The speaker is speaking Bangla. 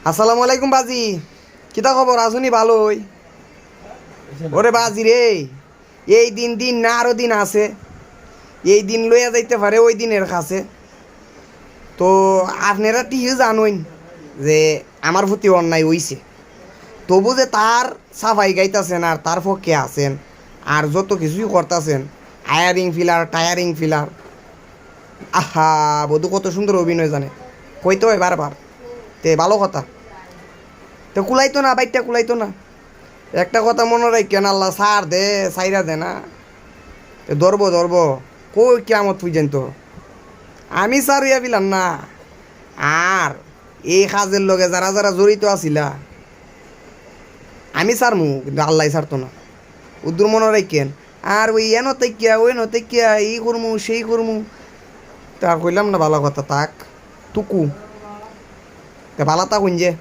আসসালামু আলাইকুম বাজি, কিতা খবর? আসুনি ভালোই। ওরে বাজি রে, এই দিন দিন না আরো দিন আছে, এই দিন লইয়া যাইতে পারে ওই দিনের কাছে। তো আপনারা টিও জানুন যে আমার প্রতি অন্যায় হইছে, তবু যে তার সাফাই গাইতেছেন আর তার পক্ষে আছেন আর যত কিছুই করতেছেন, আয়ারিং ফিলার টায়ারিং ফিলার, আহা বধু কত সুন্দর অভিনয় জানে, কইতে হয় বারবার। তে ভালো কথা, তো কুলাইতো না বাইকটা, কুলাইতো না। একটা কথা মনে রাখেন, আল্লাহ সার দে সাইরা দে না, ধরবো ধরবো, কই কেমত তুই জানতো আমি সার হইয়া দিলাম না। আর এই কাজের লগে যারা যারা জড়িত আছিলা আমি সারমু, কিন্তু আল্লাহ সারতো না, উদ্দুর মনে রাখেন। আর ওই এন তেকিয়া ওই নতেকিয়া এই করমু সেই করমু, তা কইলাম না ভালো কথা, তাক টুকু তা ভালো তা যে